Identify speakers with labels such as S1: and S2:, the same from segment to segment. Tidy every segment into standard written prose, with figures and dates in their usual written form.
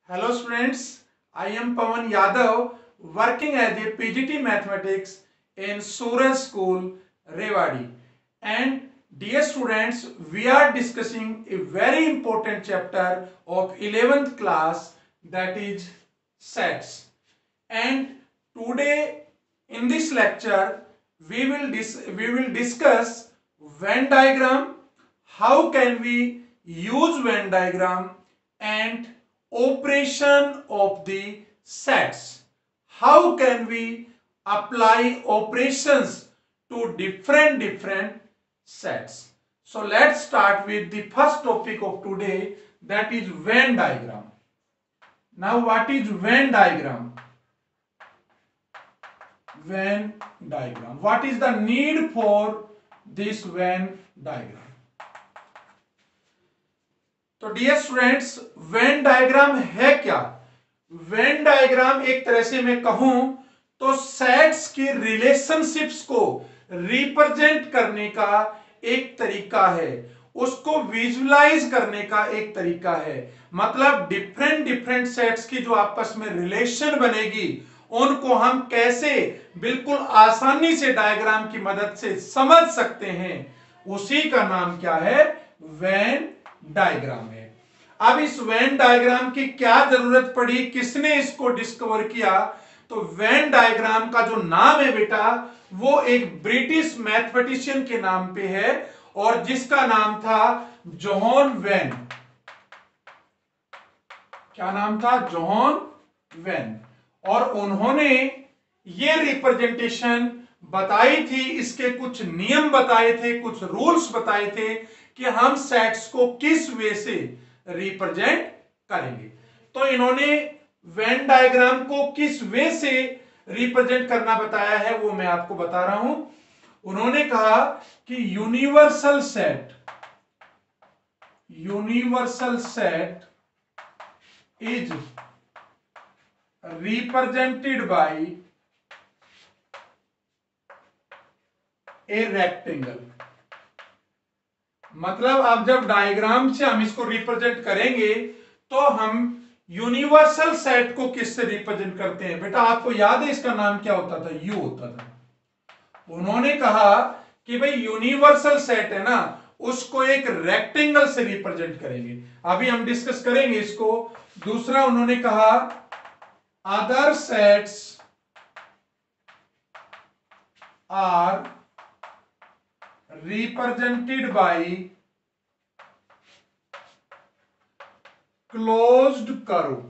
S1: Hello students, I am Pawan Yadav working as a PGT Mathematics in Suraj School, Rewari. And dear students, we are discussing a very important chapter of 11th class, that is sets. And today in this lecture we will discuss Venn diagram, how can we use Venn diagram, and operation of the sets. How can we apply operations to different sets? So let's start with the first topic of today, that is Venn diagram. Now what is Venn diagram? Venn diagram. What is the need for this Venn diagram? तो dear students, Venn diagram है क्या? Venn diagram एक तरह से मैं कहूं तो sets की रिलेशनशिप्स को रिप्रेजेंट करने का एक तरीका है, उसको विजुअलाइज करने का एक तरीका है। मतलब डिफरेंट सेट्स की जो आपस में रिलेशन बनेगी उनको हम कैसे बिल्कुल आसानी से डायग्राम की मदद से समझ सकते हैं, उसी का नाम क्या है? वेन डायग्राम है। अब इस वेन डायग्राम की क्या जरूरत पड़ी, किसने इसको डिस्कवर किया? तो वेन डायग्राम का जो नाम है बेटा, वो एक ब्रिटिश मैथमेटिशियन के नाम पे है और जिसका नाम था जॉन वेन। क्या नाम था? John when. और उन्होंने ये रिप्रेजेंटेशन बताई थी, इसके कुछ नियम बताए थे, कुछ रूल्स बताए थे कि हम सेट्स को किस वे से रिप्रेजेंट करेंगे। तो इन्होंने वेन डायग्राम को किस वे से रिप्रेजेंट करना बताया है वो मैं आपको बता रहा हूं। उन्होंने कहा कि universal set is represented by a rectangle. मतलब अब जब डायग्राम से हम इसको रिप्रेजेंट करेंगे तो हम यूनिवर्सल सेट को किससे रिप्रेजेंट करते हैं? बेटा आपको याद है इसका नाम क्या होता था? यू होता था। उन्होंने कहा कि भाई यूनिवर्सल सेट है ना, उसको एक रेक्टेंगल से रिप्रेजेंट करेंगे। अभी हम डिस्कस करेंगे इसको। दूसरा उन्होंने कहा other sets are represented by closed curve।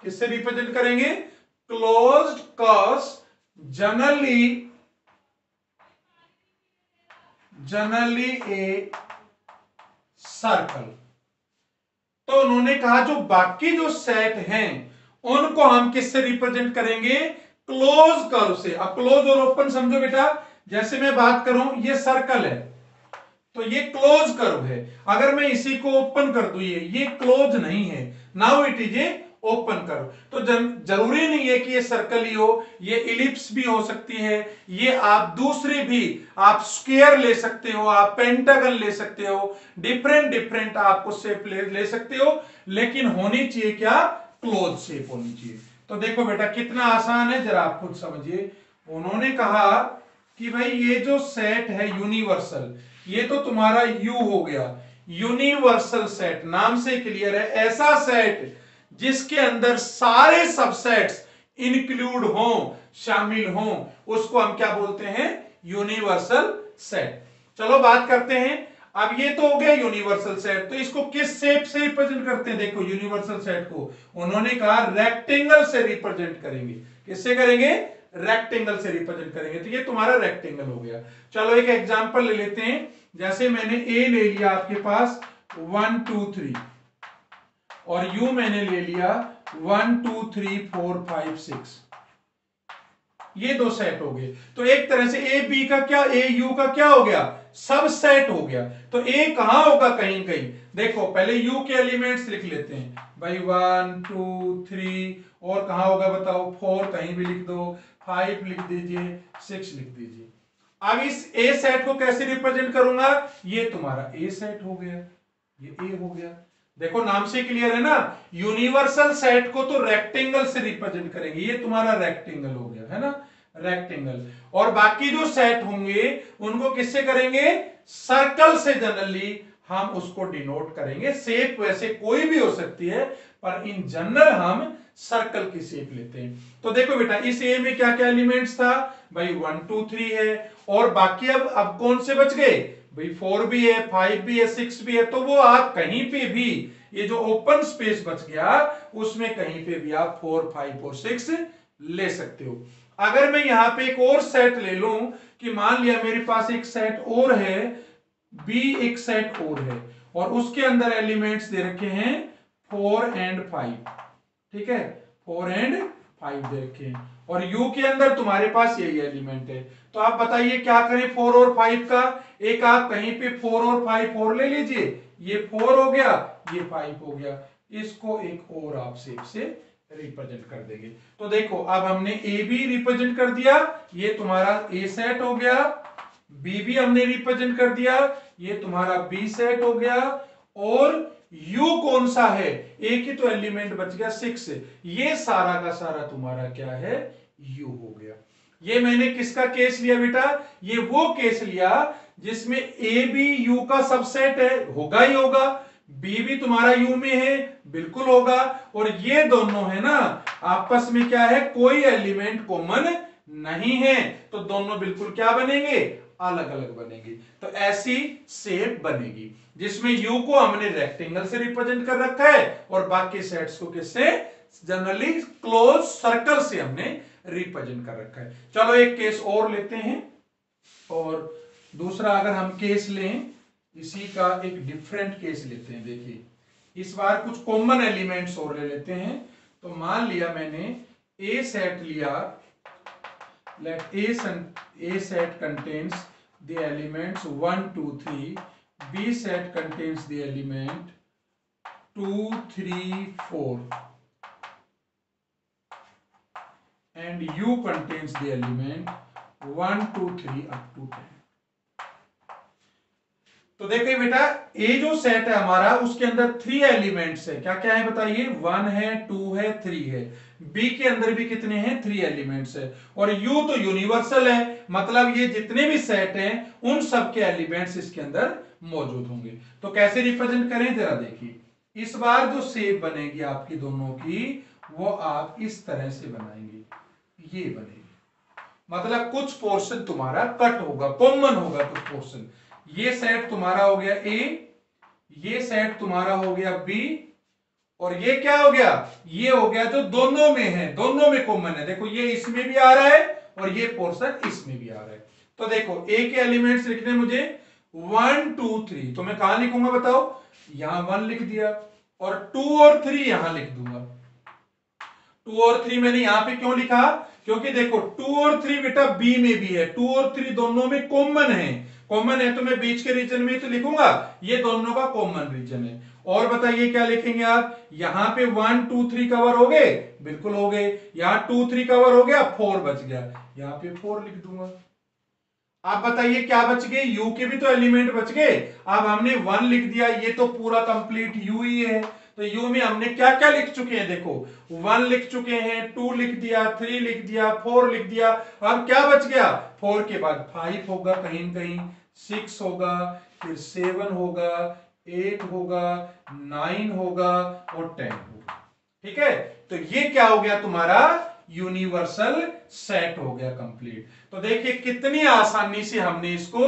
S1: किससे रिप्रेजेंट करेंगे? Closed curves, generally a circle. तो उन्होंने कहा जो बाकी जो सेट हैं उनको हम किससे रिप्रेजेंट करेंगे? क्लोज कर्व से। अब क्लोज और ओपन समझो बेटा, जैसे मैं बात करूं ये सर्कल है तो ये क्लोज कर्व है, अगर मैं इसी को ओपन कर दूं ये क्लोज नहीं है, now it is a open curve. तो जरूरी नहीं है कि ये सर्कल ही हो, ये इलिप्स भी हो सकती है, ये आप दूसरी भी आप स्क्वायर ले सकते हो, आप पेंटागन ले सकते हो, डिफरेंट आपको शेप ले सकते हो, लेकिन होनी चाहिए क्या? क्लोज शेप होनी चाहिए। तो देखो बेटा कितना आसान है, जरा आप खुद समझिए। उन्होंने कहा कि भाई ये जो सेट है यूनिवर्सल, ये तो तुम्हारा यू हो गया, यूनिवर्सल सेट नाम से क्लियर है, ऐसा सेट जिसके अंदर सारे सबसेट्स इंक्लूड हो, शामिल हो, उसको हम क्या बोलते हैं? Universal set. चलो बात करते हैं। अब ये तो हो गया यूनिवर्सल सेट, तो इसको किस शेप से रिप्रेजेंट करते हैं? देखो यूनिवर्सल सेट को उन्होंने कहा रेक्टेंगल से रिप्रेजेंट करेंगे। किससे करेंगे? रेक्टेंगल से रिप्रेजेंट करेंगे। तो ये तुम्हारा रेक्टेंगल हो गया। चलो एक एग्जांपल ले लेते हैं। जैसे मैंने ए ले लिया आपके पास 1 2 3 और यू मैंने ले लिया 1 2 3 4 5 6। ये दो सेट हो गए। तो एक तरह से ए बी का क्या, ए यू का क्या हो गया? सब सेट हो गया। तो ए कहां होगा? कहीं कहीं। देखो पहले यू के एलिमेंट्स लिख लेते हैं भाई 1 2 3, और कहां होगा बताओ? 4 कहीं भी लिख दो, 5 लिख दीजिए, 6 लिख दीजिए। अब इस ए सेट को कैसे रिप्रेजेंट करूंगा? ये तुम्हारा ए सेट हो गया, ये ए हो गया। देखो नाम से क्लियर है ना, यूनिवर्सल सेट को तो रेक्टेंगल से रिप्रेजेंट करेंगे, ये तुम्हारा रेक्टेंगल हो गया है ना, रेक्टेंगल। और बाकी जो सेट होंगे उनको किससे करेंगे, सर्कल से जनरली हम उसको डिनोट करेंगे। शेप वैसे कोई भी हो सकती है, पर इन जनरल हम सर्कल की शेप लेते हैं। तो देखो बेटा इस ए में क्या क्या एलिमेंट्स था भाई, 1 2 3 है, और बाकी अब कौन से बच गए भाई, 4 भी है, 5 भी है, 6 भी है। तो वो आप कहीं पे भी ये जो ओपन स्पेस बच गया उसमें कहीं पे भी आप 4 5 और 6 ले सकते हो। अगर मैं यहां पे एक और सेट ले लूं कि मान लिया मेरे पास एक सेट और है, बी एक सेट और है, और उसके अंदर एलिमेंट्स दे रखे हैं 4 एंड 5, ठीक है, 4 एंड 5 दे रखे हैं, और यू के अंदर तुम्हारे पास यही एलिमेंट है। तो आप बताइए क्या करें 4 और 5 का, एक आप कहीं पे 4 और 5 और ले लीजिए, ये 4 हो गया, ये 5 हो गया, इसको एक और आप शेप से रिप्रेजेंट कर देंगे। तो देखो अब हमने ए बी रिप्रेजेंट कर दिया, ये तुम्हारा ए सेट हो गया, बी भी हमने रिप्रेजेंट कर दिया, ये तुम्हारा बी सेट हो गया, और यू कौन सा है, एक ही तो एलिमेंट बच गया 6, ये सारा का सारा तुम्हारा क्या है, यू हो गया। ये मैंने किसका केस लिया बेटा, ये वो केस लिया जिसमें ए बी यू का सबसेट है, होगा ही होगा, बी भी तुम्हारा यू में है, बिल्कुल होगा, और ये दोनों है ना आपस में क्या है, कोई एलिमेंट कॉमन नहीं है, तो दोनों बिल्कुल क्या बनेंगे, अलग अलग बनेंगे। तो ऐसी शेप बनेगी जिसमें यू को हमने रेक्टेंगल से रिप्रेजेंट कर रखा है, और बाकी सेट्स को किससे, जनरली क्लोज सर्कल से हमने रिप्रेजेंट कर रखा है। चलो एक केस और लेते हैं, और दूसरा अगर हम केस लें इसी का एक डिफरेंट केस लेते हैं। देखिए इस बार कुछ कॉमन एलिमेंट्स और ले लेते हैं। तो मान लिया मैंने ए सेट लिया, let A set contains the elements 1 2 3, B set contains the element 2 3 4, and U contains the element 1 2 3 up to 10। तो देखिए बेटा ए जो सेट है हमारा उसके अंदर 3 एलिमेंट्स है, क्या क्या है बताइए, 1 है, 2 है, 3 है। बी के अंदर भी कितने हैं, 3 एलिमेंट्स है, और यू तो यूनिवर्सल है, मतलब ये जितने भी सेट हैं उन सब के एलिमेंट्स इसके अंदर मौजूद होंगे। तो कैसे रिप्रेजेंट करें जरा देखिए, इस बार जो शेप बनेगी आपकी दोनों की वो आप इस तरह से बनाएंगे, ये बनेगी, मतलब कुछ पोर्शन तुम्हारा कट होगा, कॉमन होगा कुछ पोर्शन। ये सेट तुम्हारा हो गया ए, ये सेट तुम्हारा हो गया बी, और ये क्या हो गया, ये हो गया जो दोनों में है, दोनों में कॉमन है। देखो ये इसमें भी आ रहा है और ये पोर्शन इसमें भी आ रहा है। तो देखो ए के एलिमेंट्स लिखने मुझे 1 2 3, तो मैं कहां लिखूंगा बताओ, यहां 1 लिख दिया, और 2 और 3 यहां लिख दूंगा। 2 और 3 मैंने यहां पे क्यों लिखा, क्योंकि देखो 2 और 3 बेटा बी में भी है, 2 और 3 दोनों में कॉमन है, कॉमन है तो मैं बीच के रीजन में तो लिखूंगा, ये दोनों का कॉमन रीजन है। और बताइए क्या लिखेंगे आप, यहां पे 1 2 3 कवर हो गए, बिल्कुल हो गए, यहां 2 3 कवर हो गया, 4 बच गया, यहां पे 4 लिख दूंगा। आप बताइए क्या बच गए, यू के भी तो एलिमेंट बच गए। अब हमने 1 लिख दिया, ये तो पूरा कंप्लीट यू ही है, तो यू में हमने क्या क्या लिख चुके हैं, देखो 1 लिख चुके हैं, 2 लिख दिया, 3 लिख दिया, 4 लिख दिया। अब क्या बच गया, 4 के बाद 5 होगा, कहीं कहीं 6 होगा, फिर 7 होगा, 8 होगा, 9 होगा, और 10 होगा। ठीक है, तो ये क्या हो गया तुम्हारा यूनिवर्सल सेट हो गया कंप्लीट। तो देखिए कितनी आसानी से हमने इसको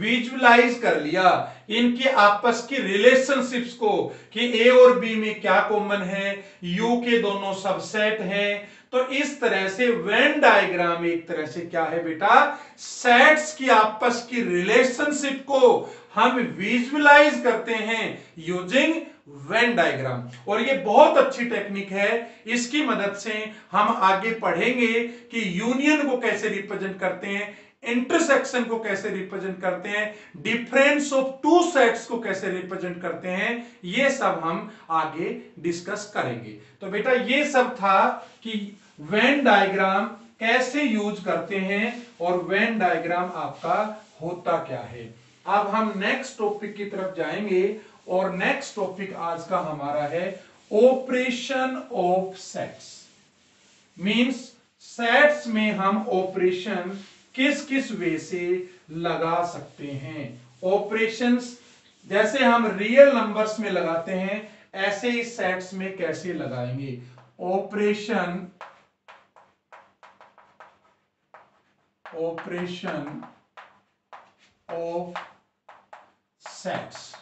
S1: विजुअलाइज कर लिया, इनके आपस की रिलेशनशिप्स को, कि ए और बी में क्या कॉमन है, यू के दोनों सबसेट हैं। तो इस तरह से वेन डायग्राम एक तरह से क्या है बेटा, सेट्स की आपस की रिलेशनशिप को हम विजुअलाइज करते हैं यूजिंग वेन डायग्राम। और ये बहुत अच्छी टेक्निक है, इसकी मदद से हम आगे पढ़ेंगे कि यूनियन को कैसे रिप्रेजेंट करते हैं, इंटरसेक्शन को कैसे रिप्रेजेंट करते हैं, डिफरेंस ऑफ टू सेट्स को कैसे रिप्रेजेंट करते हैं, ये सब हम आगे डिस्कस करेंगे। तो बेटा ये सब था कि वेन डायग्राम कैसे यूज करते हैं और वेन डायग्राम आपका होता क्या है। अब हम नेक्स्ट टॉपिक की तरफ जाएंगे और नेक्स्ट टॉपिक आज का हमारा है operation of sets. Means sets में हम ऑपरेशन किस किस वे से लगा सकते हैं। ऑपरेशंस जैसे हम रियल नंबर्स में लगाते हैं ऐसे ही सेट्स में कैसे लगाएंगे। Operation of sets.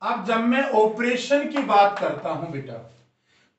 S1: अब जब मैं ऑपरेशन की बात करता हूं बेटा,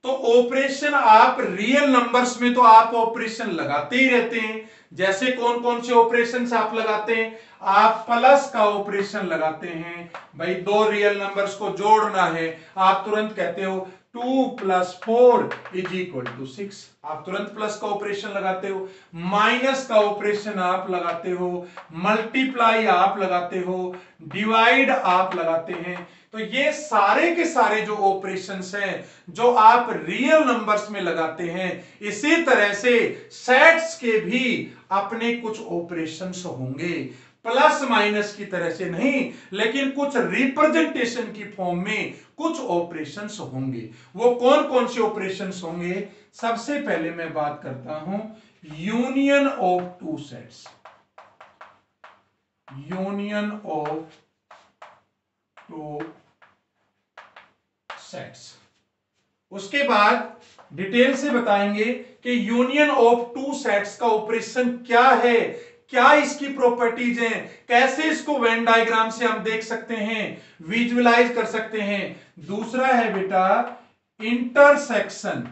S1: तो ऑपरेशन आप रियल नंबर्स में तो आप ऑपरेशन लगाते ही रहते हैं। जैसे कौन कौन से ऑपरेशंस आप लगाते हैं? आप प्लस का ऑपरेशन लगाते हैं। भाई दो रियल नंबर्स को जोड़ना है, आप तुरंत कहते हो 2 + 4 = 6। आप तुरंत प्लस का ऑपरेशन लगाते हो। माइनस का ऑपरेशन आप लगाते हो, मल्टीप्लाई आप लगाते हो, डिवाइड आप लगाते हैं। तो ये सारे के सारे जो ऑपरेशंस हैं जो आप रियल नंबर्स में लगाते हैं, इसी तरह से सेट्स के भी अपने कुछ ऑपरेशंस होंगे। प्लस माइनस की तरह से नहीं, लेकिन कुछ रिप्रेजेंटेशन की फॉर्म में कुछ ऑपरेशंस होंगे। वो कौन कौन से ऑपरेशंस होंगे? सबसे पहले मैं बात करता हूं union of two sets. Union of two sets. उसके बाद डिटेल से बताएंगे कि यूनियन ऑफ टू सेट्स का ऑपरेशन क्या है, क्या इसकी प्रॉपर्टीज हैं, कैसे इसको वेन डायग्राम से हम देख सकते हैं, विजुअलाइज कर सकते हैं। दूसरा है बेटा इंटरसेक्शन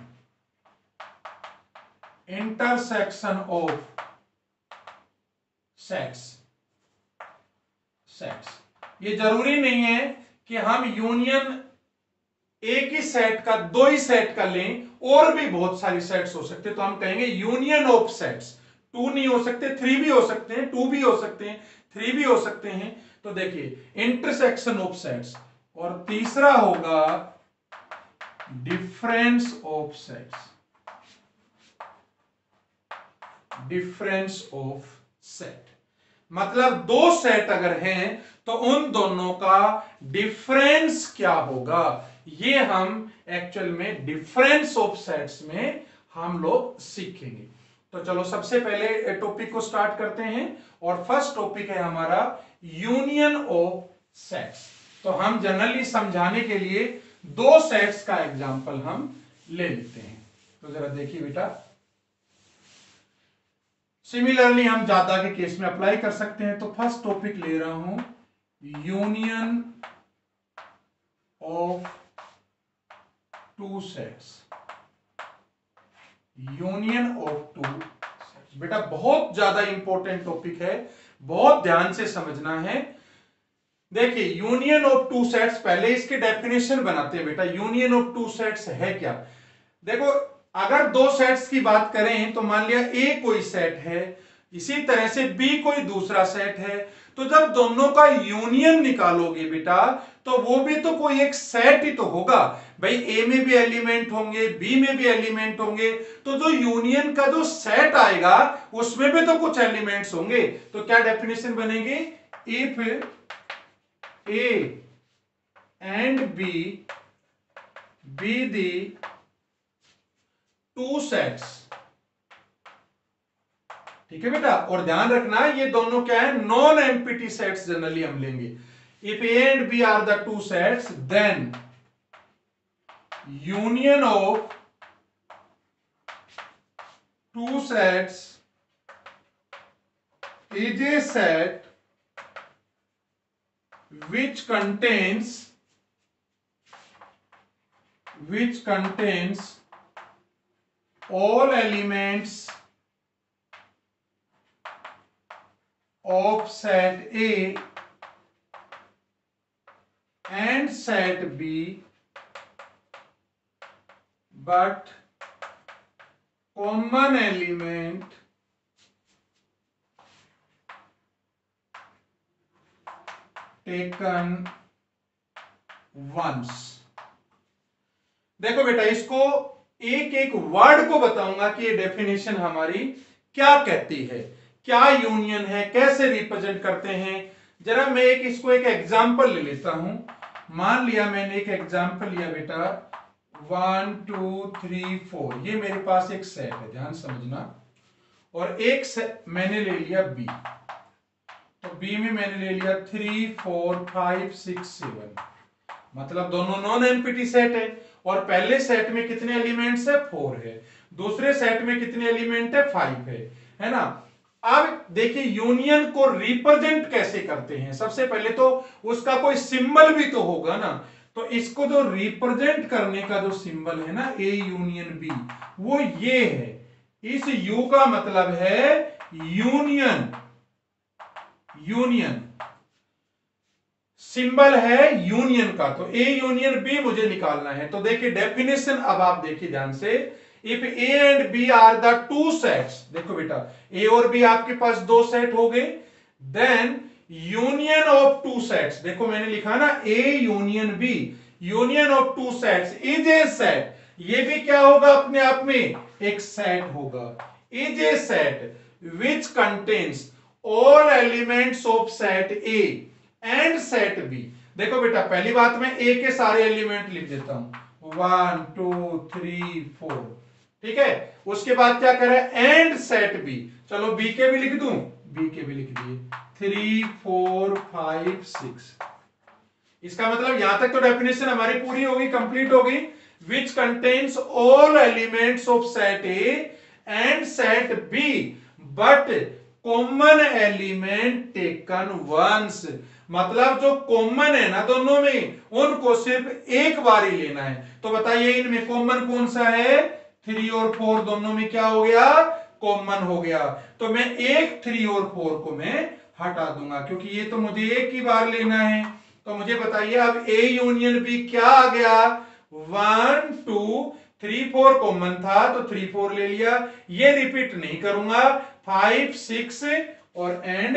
S1: ऑफ सेट्स। ये जरूरी नहीं है कि हम यूनियन एक ही सेट का, दो ही सेट का लें, और भी बहुत सारी सेट्स हो सकते हैं। तो हम कहेंगे यूनियन ऑफ सेट्स। 2 नहीं हो सकते, 3 भी हो सकते हैं, 2 भी हो सकते हैं, 3 भी हो सकते हैं। तो देखिए इंटरसेक्शन ऑफ सेट्स। और तीसरा होगा difference of sets. Difference of set मतलब दो सेट अगर हैं तो उन दोनों का डिफरेंस क्या होगा, ये हम एक्चुअल में डिफरेंस ऑफ सेट्स में हम लोग सीखेंगे। तो चलो सबसे पहले टॉपिक को स्टार्ट करते हैं, और फर्स्ट टॉपिक है हमारा यूनियन ऑफ सेट्स। तो हम जनरली समझाने के लिए दो सेट्स का एग्जांपल हम ले लेते हैं। तो जरा देखिए बेटा, सिमिलरली हम ज्यादा के केस में अप्लाई कर सकते हैं। तो फर्स्ट टॉपिक ले रहा हूं union of two sets. Union of two sets बेटा बहुत ज्यादा इंपॉर्टेंट टॉपिक है, बहुत ध्यान से समझना है। देखिए यूनियन ऑफ टू सेट्स, पहले इसके डेफिनेशन बनाते हैं बेटा। यूनियन ऑफ टू सेट्स है क्या? देखो अगर दो सेट्स की बात करें तो मान लिया ए कोई सेट है, इसी तरह से बी कोई दूसरा सेट है। तो जब दोनों का यूनियन निकालोगे बेटा तो वो भी तो कोई एक सेट ही तो होगा। भाई ए में भी एलिमेंट होंगे, बी में भी एलिमेंट होंगे, तो जो यूनियन का जो सेट आएगा उसमें भी तो कुछ एलिमेंट्स होंगे। तो क्या डेफिनेशन बनेगी? If A and B be the two sets. ठीक है बेटा, और ध्यान रखना ये दोनों क्या है? नॉन एम्प्टी सेट्स जनरली हम लेंगे। If A and B are the two sets then union of two sets is a set which contains all elements of set A and set B but common element taken once। देखो बेटा इसको एक एक word को बताऊंगा कि ये definition हमारी क्या कहती है, क्या यूनियन है, कैसे रिप्रेजेंट करते हैं। जरा मैं इसको एक एग्जाम्पल ले लेता हूं। मान लिया मैंने एक एग्जाम्पल लिया बेटा 1 2 3 4, ये मेरे पास एक सेट है, ध्यान समझना। और एक सेट मैंने ले लिया बी, तो बी में मैंने ले लिया 3 4 5 6 7, मतलब दोनों नॉन एम्प्टी सेट है। और पहले सेट में कितने एलिमेंट्स है? 4 है। दूसरे सेट में कितने एलिमेंट है? 5 है ना। अब देखिए यूनियन को रिप्रेजेंट कैसे करते हैं। सबसे पहले तो उसका कोई सिंबल भी तो होगा ना, तो इसको जो रिप्रेजेंट करने का जो सिंबल है ना ए यूनियन बी, वो ये है। इस यू का मतलब है यूनियन, यूनियन सिंबल है यूनियन का, तो ए यूनियन बी मुझे निकालना है। तो देखिए डेफिनेशन अब आप देखिए ध्यान से, if A and B are the two sets, देखो बेटा ए और बी आपके पास दो सेट हो गए, then union of two sets, देखो मैंने लिखा ना A union B, union of two sets is a set, ये भी क्या होगा अपने आप में? एक सेट होगा। Is a set which contains all elements of set A and set B. देखो बेटा पहली बात मैं ए के सारे एलिमेंट लिख देता हूं 1 2 3 4, ठीक है। उसके बाद क्या करे? एंड सेट बी, चलो बी के भी लिख दूं, बी के भी लिख दिए 3 4 5 6। इसका मतलब यहां तक तो डेफिनेशन हमारी पूरी होगी, कंप्लीट होगी। Which contains all elements of set A and set B but common element taken once, मतलब जो कॉमन है ना दोनों में, उनको सिर्फ एक बार ही लेना है। तो बताइए इनमें कॉमन कौन सा है? 3 और 4 दोनों में क्या हो गया? कॉमन हो गया। तो मैं एक 3 और 4 को मैं हटा दूंगा, क्योंकि ये तो मुझे एक ही बार लेना है। तो मुझे बताइए अब ए यूनियन बी क्या आ गया? 1 2 3 4 कॉमन था तो 3 4 ले लिया, ये रिपीट नहीं करूंगा। 5 6 और एंड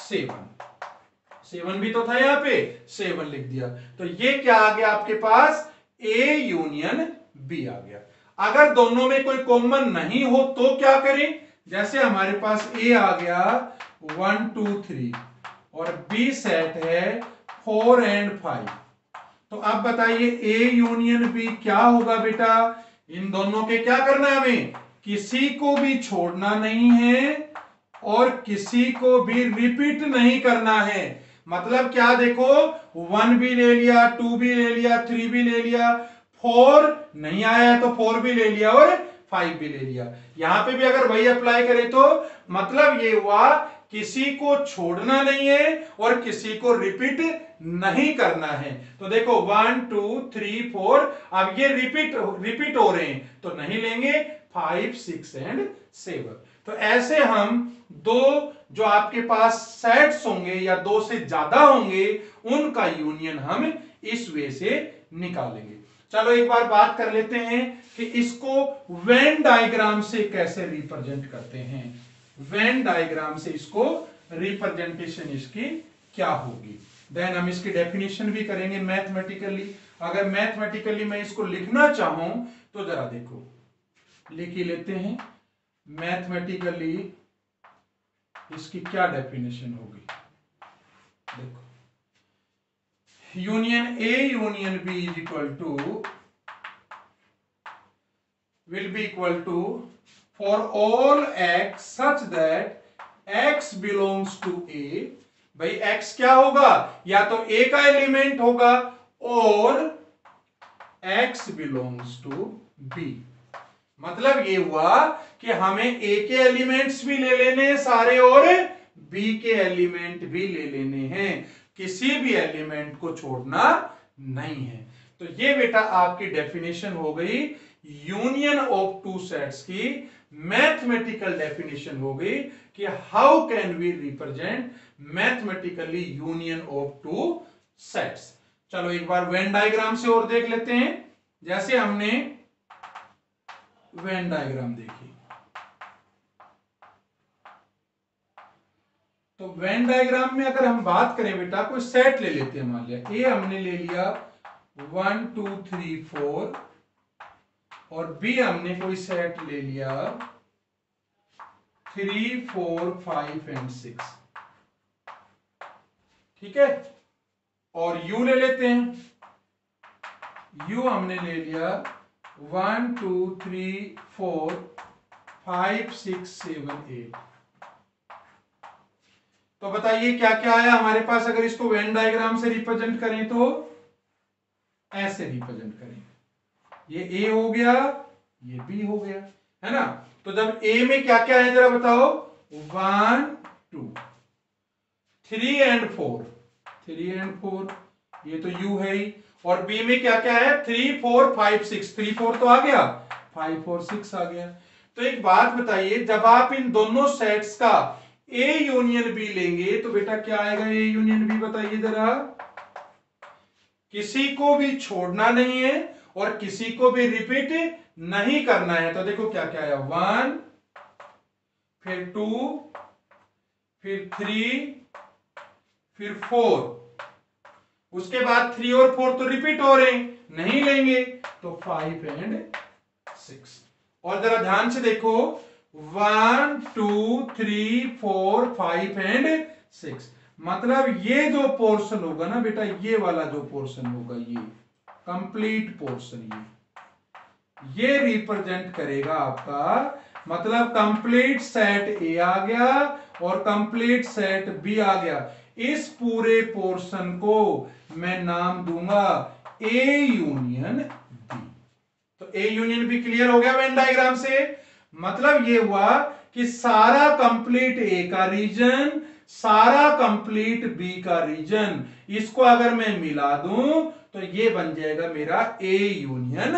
S1: 7 भी तो था यहां पे, 7 लिख दिया। तो ये क्या आ गया आपके पास? ए यूनियन बी आ गया। अगर दोनों में कोई कॉमन नहीं हो तो क्या करें? जैसे हमारे पास ए आ गया 1 2 3 और बी सेट है 4 एंड 5, तो अब बताइए ए यूनियन बी क्या होगा बेटा? इन दोनों के क्या करना है हमें? किसी को भी छोड़ना नहीं है और किसी को भी रिपीट नहीं करना है। मतलब क्या? देखो 1 भी ले लिया, 2 भी ले लिया, 3 भी ले लिया, 4 नहीं आया है तो 4 भी ले लिया और 5 भी ले लिया। यहां पे भी अगर वही अप्लाई करें तो मतलब ये हुआ किसी को छोड़ना नहीं है और किसी को रिपीट नहीं करना है। तो देखो 1 2 3 4, अब ये रिपीट हो रहे हैं तो नहीं लेंगे, 5 6 एंड 7। तो ऐसे हम दो जो आपके पास सेट्स होंगे या दो से ज्यादा होंगे उनका यूनियन हम इस वे से निकालेंगे। चलो एक बार बात कर लेते हैं कि इसको वेन डायग्राम से कैसे रिप्रेजेंट करते हैं। वेन डायग्राम से इसको रिप्रेजेंटेशन इसकी क्या होगी, देन हम इसकी डेफिनेशन भी करेंगे मैथमेटिकली। अगर मैथमेटिकली मैं इसको लिखना चाहूं तो जरा देखो लिख ही लेते हैं। मैथमेटिकली इसकी क्या डेफिनेशन होगी? देखो union A union B is equal to will be equal to for all x such that x belongs to a। भाई x क्या होगा? या तो a का एलिमेंट होगा और x belongs to b। मतलब ये हुआ कि हमें a के एलिमेंट्स भी ले लेने हैं सारे और b के एलिमेंट भी ले लेने हैं, किसी भी एलिमेंट को छोड़ना नहीं है। तो ये बेटा आपकी डेफिनेशन हो गई यूनियन ऑफ टू सेट्स की। मैथमेटिकल डेफिनेशन हो गई कि how can we represent mathematically union of two sets. चलो एक बार वेन डायग्राम से और देख लेते हैं। जैसे हमने वेन डायग्राम देखी तो वेन डायग्राम में अगर हम बात करें बेटा, कोई सेट ले लेते हैं। मान लिया ए हमने ले लिया 1 2 3 4 और बी हमने कोई सेट ले लिया 3 4 5 एंड 6। ठीक है, और u ले लेते हैं। u हमने ले लिया 1 2 3 4 5 6 7 8। तो बताइए क्या क्या आया हमारे पास। अगर इसको वेन डायग्राम से रिप्रेजेंट करें तो ऐसे रिप्रेजेंट करें, ये a हो गया, ये b हो गया, है ना। तो जब a में क्या क्या है जरा बताओ, 1 2 3 एंड 4, 3 एंड 4, ये तो u है ही। और b में क्या क्या है, 3 4 5 6, 3 4 तो आ गया, 5 और 6 आ गया। तो एक बात बताइए, जब आप इन दोनों सेट्स का a यूनियन b लेंगे तो बेटा क्या आएगा a यूनियन b, बताइए जरा। किसी को भी छोड़ना नहीं है और किसी को भी रिपीट नहीं करना है। तो देखो क्या क्या आया, 1 फिर 2 फिर 3 फिर 4, उसके बाद 3 और 4 तो रिपीट हो रहे हैं, नहीं लेंगे तो 5 एंड 6। और जरा ध्यान से देखो, 1 2 3 4 5 एंड 6, मतलब ये जो पोर्शन होगा ना बेटा, ये वाला जो पोर्शन होगा, ये कंप्लीट पोर्शन, ये रिप्रेजेंट करेगा आपका, मतलब कंप्लीट सेट ए आ गया और कंप्लीट सेट बी आ गया। इस पूरे पोर्शन को मैं नाम दूंगा ए यूनियन बी। तो ए यूनियन बी क्लियर हो गया वेन डायग्राम से। मतलब ये हुआ कि सारा कंप्लीट ए का रीजन, सारा कंप्लीट बी का रीजन, इसको अगर मैं मिला दूं तो ये बन जाएगा मेरा ए यूनियन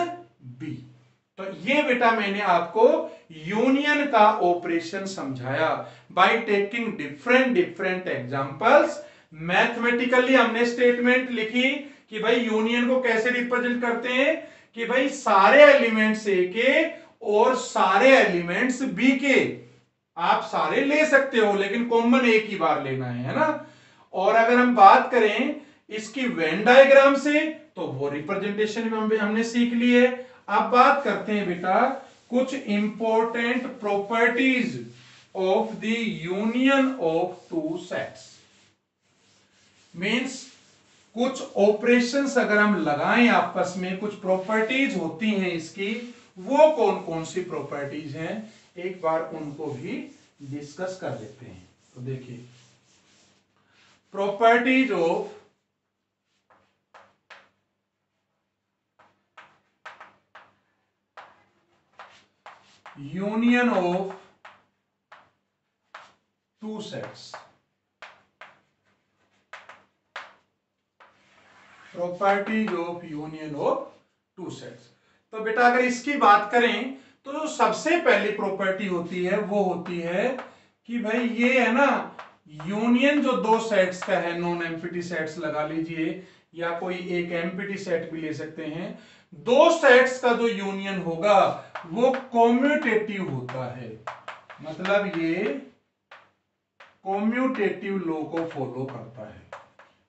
S1: बी। तो ये बेटा मैंने आपको यूनियन का ऑपरेशन समझाया by taking different different examples. Mathematically हमने स्टेटमेंट लिखी कि भाई यूनियन को कैसे रिप्रेजेंट करते हैं, कि भाई सारे एलिमेंट्स ए के और सारे एलिमेंट्स बी के, आप सारे ले सकते हो लेकिन कॉमन एक ही बार लेना है ना। और अगर हम बात करें इसकी वेन डायग्राम से तो वो रिप्रेजेंटेशन में हमने सीख ली है। अब बात करते हैं बेटा कुछ important properties of the union of two sets. Means कुछ ऑपरेशंस अगर हम लगाएं आपस में, कुछ प्रॉपर्टीज होती हैं इसकी, वो कौन कौन सी प्रॉपर्टीज हैं, एक बार उनको भी डिस्कस कर लेते हैं। तो देखिए, properties of union of two sets, properties of union of two sets. तो बेटा अगर इसकी बात करें तो जो सबसे पहली प्रॉपर्टी होती है वो होती है कि भाई ये है ना, यूनियन जो दो सेट्स का है, नॉन एम्प्टी सेट्स लगा लीजिए या कोई एक एम्प्टी सेट भी ले सकते हैं, दो सेट्स का जो यूनियन होगा वो कॉम्यूटेटिव होता है। मतलब ये कॉम्यूटेटिव लॉ को फॉलो करता है।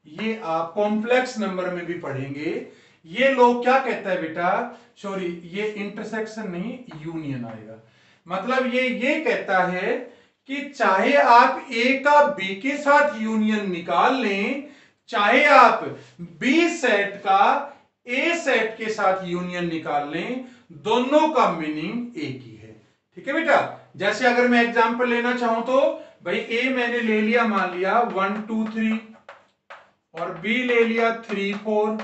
S1: ये आप कॉम्प्लेक्स नंबर में भी पढ़ेंगे। ये लॉ क्या कहता है बेटा, सॉरी ये इंटरसेक्शन नहीं, यूनियन आएगा। मतलब ये कहता है कि चाहे आप ए का बी के साथ यूनियन निकाल लें, चाहे आप बी सेट का ए सेट के साथ यूनियन निकाल लें, दोनों का मीनिंग एक ही है। ठीक है बेटा। जैसे अगर मैं एग्जांपल लेना चाहूं तो भाई ए मैंने ले लिया, मान लिया 1 2 3 और बी ले लिया 3 4,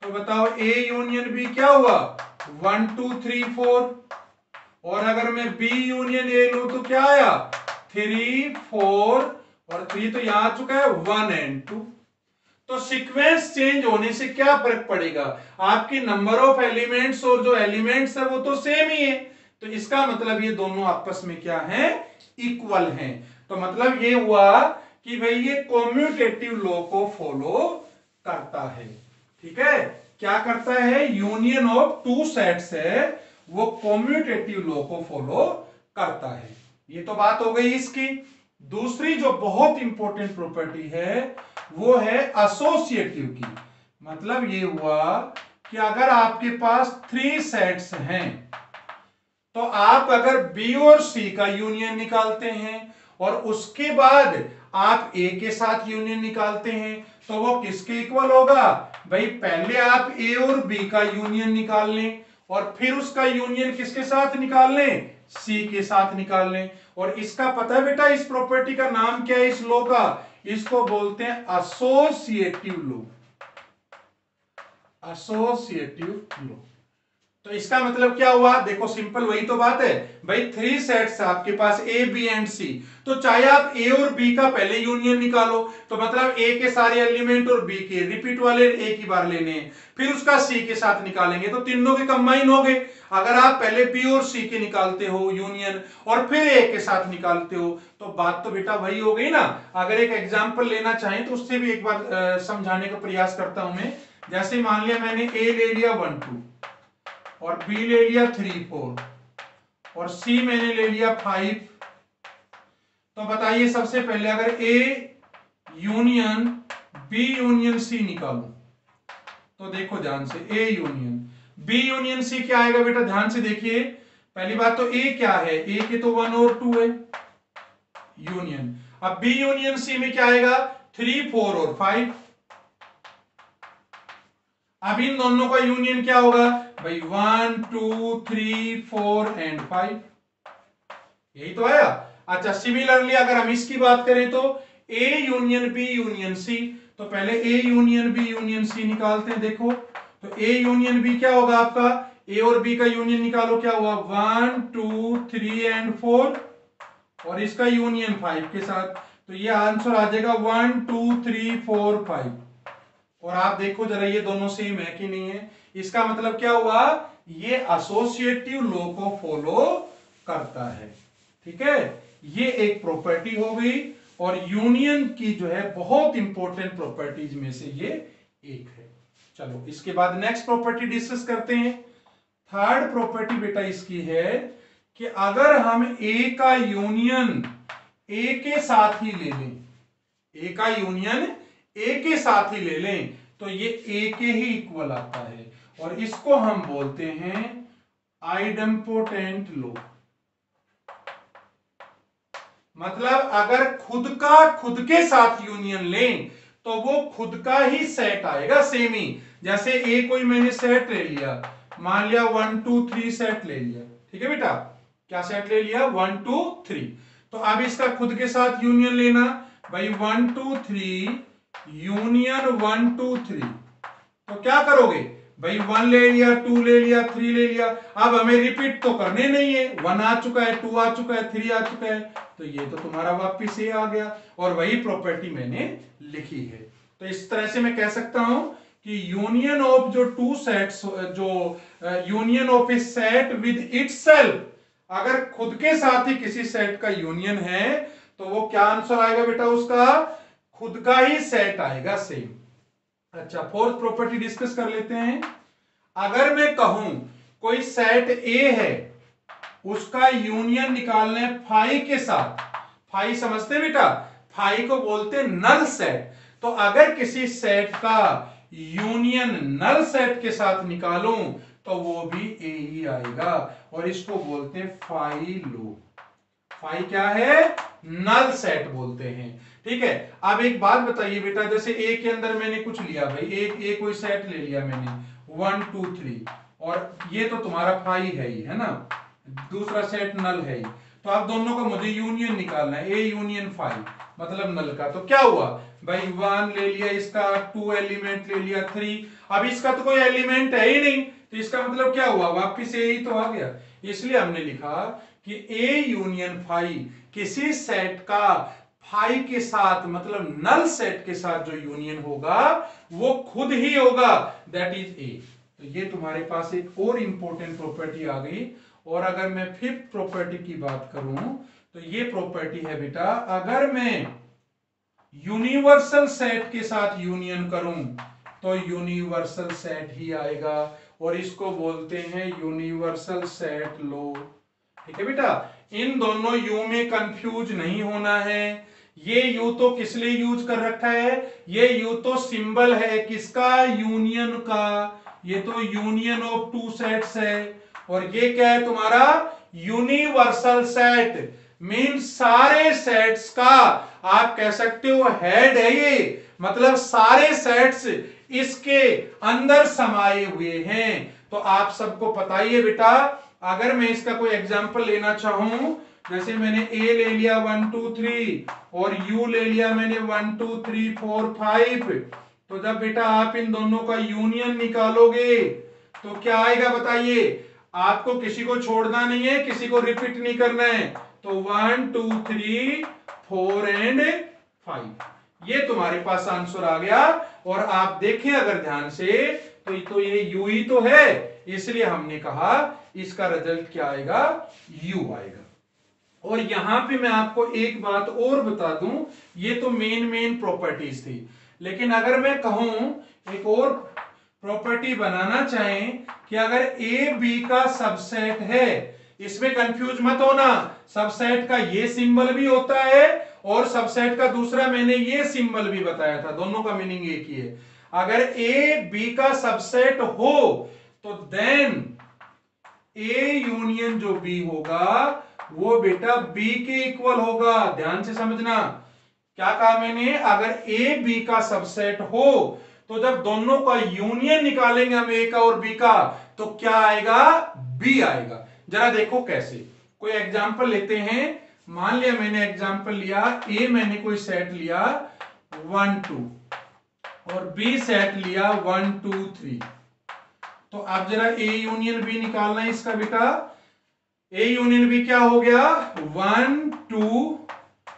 S1: तो बताओ ए यूनियन बी क्या हुआ, 1 2 3 4। और अगर मैं बी यूनियन ए लूं तो क्या आया, 3 4 और 3 तो यहां आ चुका है 1 एंड 2। तो सीक्वेंस चेंज होने से क्या फर्क पड़ेगा, आपकी नंबर ऑफ एलिमेंट्स और जो एलिमेंट्स है वो तो सेम ही है। तो इसका मतलब ये दोनों आपस में क्या है, इक्वल हैं। तो मतलब ये हुआ कि भाई ये कॉम्यूटेटिव लॉ को फॉलो करता है। ठीक है, क्या करता है, यूनियन ऑफ टू सेट्स है वो कॉम्यूटेटिव लॉ को फॉलो करता है। ये तो बात हो गई इसकी। दूसरी जो बहुत इंपॉर्टेंट प्रॉपर्टी है वो है एसोसिएटिव की। मतलब ये हुआ कि अगर आपके पास 3 सेट्स हैं तो आप अगर बी और सी का यूनियन निकालते हैं और उसके बाद आप ए के साथ यूनियन निकालते हैं तो वो किसके इक्वल होगा? भाई पहले आप ए और बी का यूनियन निकाल लें और फिर उसका यूनियन किसके साथ निकाल लें? सी के साथ निकाल लें। और इसका पता है बेटा इस प्रॉपर्टी का नाम क्या है इस लॉ का? इसको बोलते हैं एसोसिएटिव लॉ। Associative law. तो इसका मतलब क्या हुआ? देखो सिंपल वही तो बात है भाई, थ्री सेट्स आपके पास ए बी एंड सी, तो चाहे आप ए और बी का पहले यूनियन निकालो तो मतलब ए के सारे एलिमेंट और बी के रिपीट वाले एक ही बार लेने हैं, फिर उसका सी के साथ निकालेंगे तो तीनों के कंबाइन हो गए। अगर आप पहले बी और सी के निकालते हो यूनियन और फिर ए के साथ निकालते हो तो बात तो बेटा वही हो गई ना। अगर एक एग्जाम्पल लेना चाहें तो उससे भी एक बार समझाने का प्रयास करता हूं मैं। जैसे मान लिया मैंने ए ले लिया 1 2 और बी ले लिया 3 4 और सी मैंने ले लिया 5, तो बताइए सबसे पहले अगर A union B union C निकालूं तो देखो ध्यान से, A union B union C क्या आएगा बेटा? ध्यान से देखिए, पहली बात तो ए क्या है? ए के तो 1 और 2 है यूनियन। अब बी यूनियन सी में क्या आएगा? 3 4 और 5। अब इन दोनों का यूनियन क्या होगा भाई? 1 2 3 4 एंड 5, यही तो आया। अच्छा सिमिलरली अगर हम इसकी बात करें तो A union B union C, तो पहले A union B union C निकालते हैं। देखो तो ए यूनियन बी क्या होगा आपका? ए और बी का यूनियन निकालो, क्या हुआ? 1 2 3 एंड 4 और इसका यूनियन 5 के साथ, तो ये आंसर आ जाएगा 1 2 3 4 5। और आप देखो जरा ये दोनों सेम है कि नहीं है? इसका मतलब क्या हुआ? ये एसोसिएटिव लॉ को फॉलो करता है। ठीक है, ये एक प्रॉपर्टी हो गई और यूनियन की जो है बहुत इंपॉर्टेंट प्रॉपर्टीज में से ये एक है। चलो इसके बाद नेक्स्ट प्रॉपर्टी डिस्कस करते हैं। थर्ड प्रॉपर्टी बेटा इसकी है कि अगर हम ए का यूनियन ए के साथ ही ले लें, ए का यूनियन ए के साथ ही ले लें तो ये ए के ही इक्वल आता है और इसको हम बोलते हैं आइडेम्पोटेंट लॉ। मतलब अगर खुद के साथ यूनियन लें तो वो खुद का ही सेट आएगा सेम ही। जैसे ए कोई मैंने सेट ले लिया, मान लिया 1 2 3 सेट ले लिया, ठीक है बेटा, क्या सेट ले लिया? 1 2 3। तो अब इसका खुद के साथ यूनियन लेना भाई 1 2 3 यूनियन 1 2 3, तो क्या करोगे भाई? 1 ले लिया, 2 ले लिया, 3 ले लिया। अब हमें रिपीट तो करने नहीं है, 1 आ चुका है, 2 आ चुका है, 3 आ चुका है, तो ये तो तुम्हारा वापिस से आ गया और वही प्रॉपर्टी मैंने लिखी है। तो इस तरह से मैं कह सकता हूं कि यूनियन ऑफ जो टू सेट्स, जो union of A set with itself, अगर खुद के साथ ही किसी सेट का यूनियन है तो वो क्या आंसर आएगा बेटा? उसका खुद का ही सेट आएगा सेम। अच्छा फोर्थ प्रॉपर्टी डिस्कस कर लेते हैं। अगर मैं कहूं कोई सेट ए है, उसका यूनियन निकालना है फाई के साथ, फाई समझते बेटा? फाई को बोलते हैं नल सेट। तो अगर किसी सेट का यूनियन नल सेट के साथ निकालूं तो वो भी ए ही आएगा और इसको बोलते हैं फाई लॉ। फाई क्या है? नल सेट बोलते हैं। ठीक है, अब एक बात बताइए बेटा, जैसे ए के अंदर मैंने कुछ लिया भाई, ए कोई सेट ले लिया मैंने 1 2 3 और ये तो तुम्हारा फाई है ही, है ना, दूसरा सेट नल है ही, तो आप दोनों का मुझे यूनियन निकालना है, ए यूनियन फाई मतलब नल का। तो क्या हुआ भाई? 1 ले लिया, इसका 2 एलिमेंट ले लिया, 3, अब इसका तो कोई एलिमेंट है ही नहीं, तो इसका मतलब क्या हुआ? वापिस ए ही तो आ गया। इसलिए हमने लिखा कि ए यूनियन फाई किसी सेट का फाई के साथ मतलब नल सेट के साथ जो यूनियन होगा वो खुद ही होगा, दैट इज ए। तो ये तुम्हारे पास एक और इंपॉर्टेंट प्रॉपर्टी आ गई। और अगर मैं फिफ्थ प्रॉपर्टी की बात करूं तो ये प्रॉपर्टी है बेटा, अगर मैं यूनिवर्सल सेट के साथ यूनियन करूं तो यूनिवर्सल सेट ही आएगा और इसको बोलते हैं यूनिवर्सल सेट लॉ। ठीक है बेटा, इन दोनों यू में कंफ्यूज नहीं होना है। ये यू तो किस लिए यूज कर रखा है? ये यू तो सिंबल है किसका? यूनियन का। ये तो यूनियन ऑफ टू सेट्स है और ये क्या है तुम्हारा? Universal set. मीन सारे सेट्स का आप कह सकते हो हेड है ये, मतलब सारे सेट्स इसके अंदर समाये हुए हैं। तो आप सबको पता ही है बेटा, अगर मैं इसका कोई एग्जांपल लेना चाहूं, जैसे मैंने ए ले लिया 1 2 3 और यू ले लिया मैंने 1 2 3 4 5, तो जब बेटा आप इन दोनों का यूनियन निकालोगे तो क्या आएगा बताइए। आपको किसी को छोड़ना नहीं है, किसी को रिपीट नहीं करना है। तो 1 2 3 4 एंड 5 ये तुम्हारे पास आंसर आ गया। और आप देखें अगर ध्यान से तो ये यू ही तो है, इसलिए हमने कहा इसका रिजल्ट क्या आएगा, यू आएगा। और यहां पे मैं आपको एक बात और बता दूं, ये तो मेन प्रॉपर्टीज थी, लेकिन अगर मैं कहूं एक और प्रॉपर्टी बनाना चाहें कि अगर ए बी का सबसेट है, इसमें कंफ्यूज मत होना, सबसेट का ये सिंबल भी होता है और सबसेट का दूसरा मैंने ये सिंबल भी बताया था, दोनों का मीनिंग एक ही है। अगर ए बी का सबसेट हो तो देन ए यूनियन जो बी होगा वो बेटा बी के इक्वल होगा। ध्यान से समझना, क्या कहा मैंने, अगर ए बी का सबसेट हो तो जब दोनों का यूनियन निकालेंगे हम ए का और बी का तो क्या आएगा, बी आएगा। जरा देखो कैसे, कोई एग्जांपल लेते हैं। मान लिया मैंने एग्जांपल लिया, ए मैंने कोई सेट लिया 1 2 और बी सेट लिया 1 2 3। तो अब जरा ए यूनियन बी निकालना है इसका बेटा। ए यूनियन बी क्या हो गया, 1 2,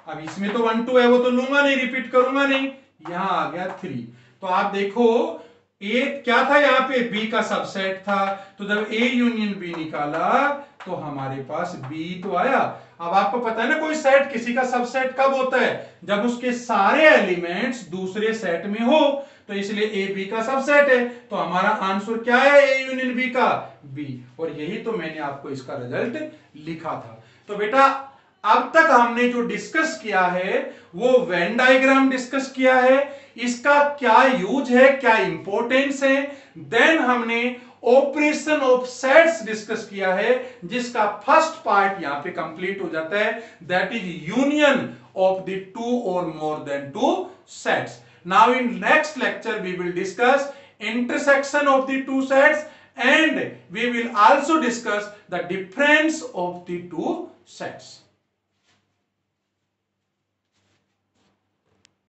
S1: अब इसमें तो 1 2 है वो तो लूंगा नहीं, रिपीट करूंगा नहीं, यहां आ गया 3। तो आप देखो ए क्या था, यहां पे बी का सबसेट था, तो जब ए यूनियन बी निकाला तो हमारे पास बी तो आया। अब आपको पता है ना कोई सेट किसी का सबसेट कब होता है, जब उसके सारे एलिमेंट्स दूसरे सेट में हो, तो इसलिए ए बी का सबसेट है, तो हमारा आंसर क्या है, ए यूनियन बी का बी। और यही तो मैंने आपको इसका रिजल्ट लिखा था। तो बेटा अब तक हमने जो डिस्कस किया है वो वेन डायग्राम डिस्कस किया है, इसका क्या यूज है, क्या इंपॉर्टेंस है। देन हमने ऑपरेशन ऑफ सेट्स डिस्कस किया है, जिसका फर्स्ट पार्ट यहां पे कंप्लीट हो जाता है, that is union of the two और more than two sets. Now in next lecture we will discuss intersection of the two sets and we will also discuss the difference of the two sets.